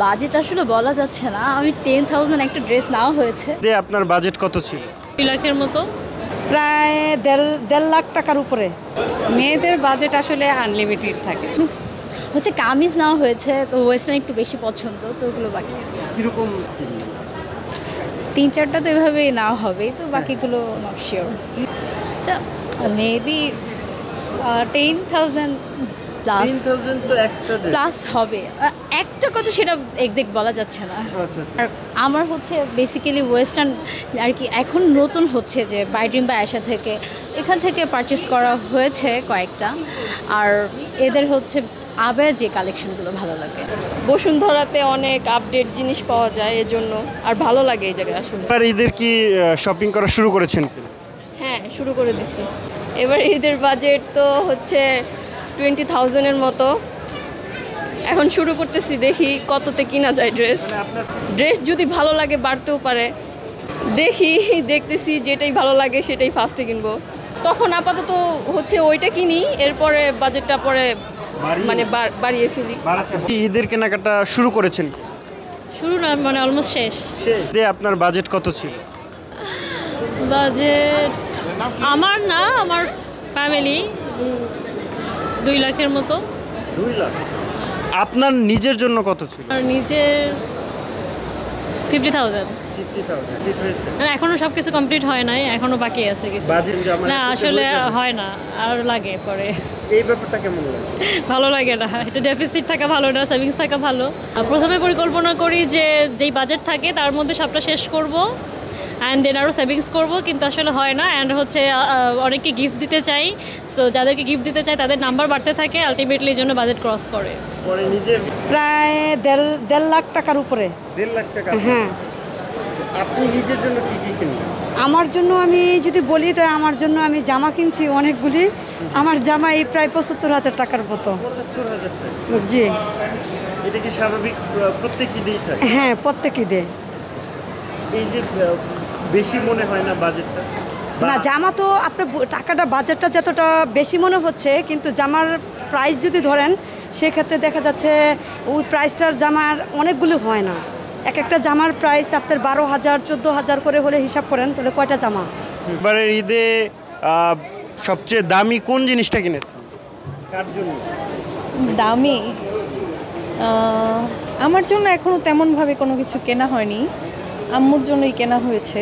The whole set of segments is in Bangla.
বাজেট আসলে বলা যাচ্ছে না। আমি 10,000 একটা ড্রেস নেওয়া হয়েছে। আপনার বাজেট কত ছিল? 2 লাখের মতো। প্রায় দেড় লাখ টাকার উপরে। মেয়েদের বাজেট আসলে আনলিমিটেড থাকে। হচ্ছে কামিজ নেওয়া হয়েছে, তো ওয়েস্টার্ন একটু বেশি পছন্দ, তো ওগুলো বাকি কীরকম 3-4টা তো এভাবেই নেওয়া হবে, তো বাকিগুলো not sure. Maybe 10,000 plus plus হবে। একটা কত সেটা এক্সাক্ট বলা যাচ্ছে না। আর আমার হচ্ছে বেসিক্যালি ওয়েস্টার্ন আর কি এখন নতুন হচ্ছে যে বাইড্রিম বা আয়শা থেকে এখান থেকে পারচেস করা হয়েছে কয়েকটা। আর এদের হচ্ছে আবার যে কালেকশনগুলো ভালো লাগে। বসুন্ধরাতে অনেক আপডেট জিনিস পাওয়া যায়, এজন্য আর ভালো লাগে এই জায়গায় আসলে। এবার ঈদের কি শপিং করা শুরু করেছেন? হ্যাঁ, শুরু করে দিছি। এবার ঈদের বাজেট তো হচ্ছে 20,000-এর মতো। এখন শুরু করতেছি, দেখি কততে কিনা যায় ড্রেস যদি ভালো লাগে বাড়তেও পারে। দেখতেছি যেটাই ভালো লাগে সেটাই ফার্স্টে কিনবো। তখন আপাতত হচ্ছে ওইটা কিনি, এরপরে বাজেটটা পরে মানে বাড়িয়ে ফেলি। ঈদের কেনাকাটা শুরু করেছেন? শুরু না, মানে অলমোস্ট শেষ। আপনার বাজেট কত ছিল? বাজেট আমার না, আমার ফ্যামিলি 2 লাখের মতো। 2 লাখ। আপনার নিজের জন্য কত ছিল? আর নিজের 50,000। এখনো সব কিছু কমপ্লিট হয় নাই, এখনো বাকি আছে কিছু। না আসলে হয় না, আর লাগে পরে। এই ব্যাপারটা কেমন লাগে? ভালো লাগে না, এটা ডেফিসিট থাকা ভালো না, সেভিংস থাকা ভালো। প্রথমে পরিকল্পনা করি যে যেই বাজেট থাকে তার মধ্যে সবটা শেষ করব, অ্যান্ড দেন আরও সেভিংস করব, কিন্তু আসলে হয় না। অ্যান্ড হচ্ছে অনেককে গিফট দিতে চাই, সো যাদেরকে গিফট দিতে চাই তাদের নাম্বার বাড়তে থাকে, আলটিমেটলি এই জন্য বাজেট ক্রস করে। প্রায় দেড় লাখ টাকার উপরে। 1.5 লাখ টাকা? হ্যাঁ। আপনি নিজের জন্য কি কি কিনলেন? আমার জন্য আমি যদি বলি তো আমার জন্য আমি জামা কিনছি অনেকগুলি। আমার জামা এই প্রায় 75,000 টাকার মতো। 75,000 টাকা? জি। এটা কি স্বাভাবিক প্রত্যেক ঈদেই থাকে? হ্যাঁ, প্রত্যেক ঈদে। এই যে বেশি মনে হয় না বাজেটটা? না, জামা তো আপনার টাকাটা বাজেটটা যতটা বেশি মনে হচ্ছে, কিন্তু জামার প্রাইস যদি ধরেন সেক্ষেত্রে দেখা যাচ্ছে ওই প্রাইসটার জামার অনেকগুলো হয় না। এক একটা জামার প্রাইস আপনার 12,000 14,000 করে হলে হিসাব করেন, তাহলে কয়টা জামা? এবারের ঈদে সবচেয়ে দামি কোন জিনিসটা কিনেছেন? কার জন্য দামি? আমার জন্য এখনো তেমনভাবে কোনো কিছু কেনা হয়নি, আম্মুর জন্যই কেনা হয়েছে।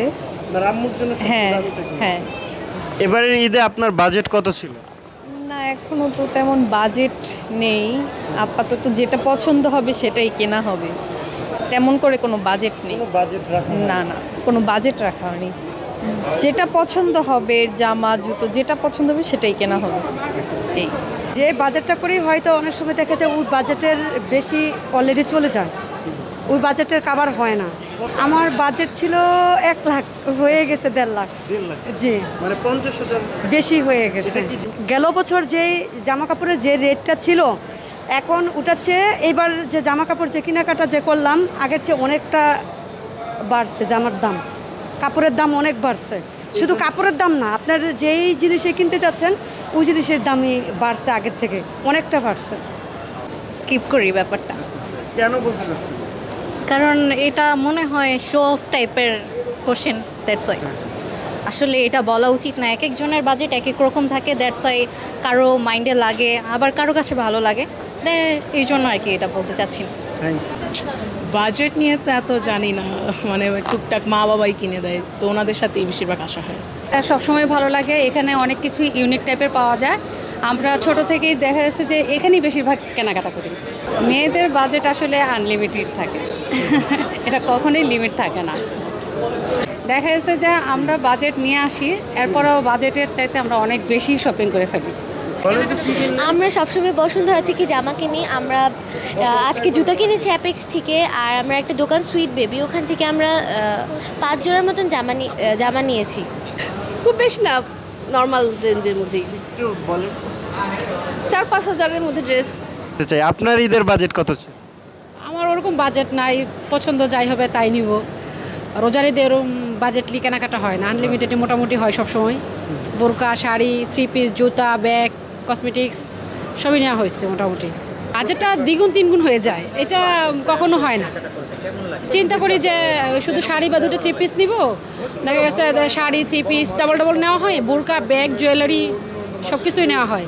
আম্মুর জন্য? হ্যাঁ হ্যাঁ। এবারের ঈদে আপনার বাজেট কত ছিল? না, এখনো তো তেমন বাজেট নেই, আপাতত যেটা পছন্দ হবে সেটাই কেনা হবে, তেমন করে কোনো বাজেট নেই। না না, কোনো বাজেট রাখা হয়নি। যেটা পছন্দ হবে, জামা জুতো যেটা পছন্দ হবে সেটাই কেনা হবে। এই যে বাজেটটা করেই হয়তো অনেক সময় দেখা যায় ওই বাজেটের বেশি অলরেডি চলে যায়, ওই বাজেটের কাভার হয় না। আমার বাজেট ছিল 1 লাখ, হয়ে গেছে 1.5 লাখ। জি, মানে 50,000 বেশি হয়ে গেছে। গেল বছর যেই জামা কাপড়ের যে রেটটা ছিল এখন উঠাচ্ছে, এবার যে জামা কাপড় যে কেনাকাটা যে করলাম আগের চেয়ে অনেকটা বাড়ছে জামার দাম, কাপড়ের দাম অনেক বাড়ছে। শুধু কাপড়ের দাম না, আপনার যেই জিনিসে কিনতে চাচ্ছেন ওই জিনিসের দামই বাড়ছে, আগের থেকে অনেকটা বাড়ছে। স্কিপ করি ব্যাপারটা। কেন বলতে চাচ্ছেন? কারণ এটা মনে হয় শো অফ টাইপের কোশ্চেন, দ্যাটস ওয়াই। আসলে এটা বলা উচিত না, এক একজনের বাজেট এক এক রকম থাকে, দ্যাটস ওয়াই কারো মাইন্ডে লাগে, আবার কারো কাছে ভালো লাগে, এই জন্য আর কি এটা বলতে চাচ্ছি না। বাজেট নিয়ে তো এত জানি না, মানে টুকটাক মা বাবাই কিনে দেয়, তো ওনাদের সাথেই বেশিরভাগ আসা হয়। এটা সবসময় ভালো লাগে, এখানে অনেক কিছু ইউনিক টাইপের পাওয়া যায়। আমরা ছোট থেকেই দেখা যাচ্ছে যে এখানেই বেশিরভাগ কেনাকাটা করি। মেয়েদের বাজেট আসলে আনলিমিটেড থাকে, এটা কখনোই লিমিট থাকে না। দেখা যাচ্ছে যে আমরা বাজেট নিয়ে আসি, এরপরও বাজেটের চাইতে আমরা অনেক বেশি শপিং করে ফেলি। আমরা সবসময় বসুন্ধরা থেকে জামা কিনি। আমরা আজকে জুতা কিনেছি অ্যাপেক্স থেকে, আর আমরা একটা দোকান সুইট বেবি, ওখান থেকে আমরা 5 জোড়ার মতন জামা নিয়েছি। খুব বেশি না, নর্মাল রেঞ্জের মধ্যেই, 4-5 হাজারের মধ্যে ড্রেস। আপনার ঈদের বাজেট কত ছিল? আমার ওরকম বাজেট নাই, পছন্দ যাই হবে তাই নিব। রোজার ঈদে ওরকম বাজেটলি কেনাকাটা হয় না, আনলিমিটেডে মোটামুটি হয় সবসময়। বোরকা, শাড়ি, 3 পিস, জুতা, ব্যাগ, কসমেটিক্স সবই নেওয়া হয়েছে মোটামুটি। বাজেটটা দ্বিগুণ তিনগুণ হয়ে যায়, এটা কখনো হয় না। চিন্তা করি যে শুধু শাড়ি বা দুটো থ্রি পিস নিব, দেখা গেছে sari three piece double double নেওয়া হয়, বোরকা ব্যাগ জুয়েলারি সব কিছুই নেওয়া হয়।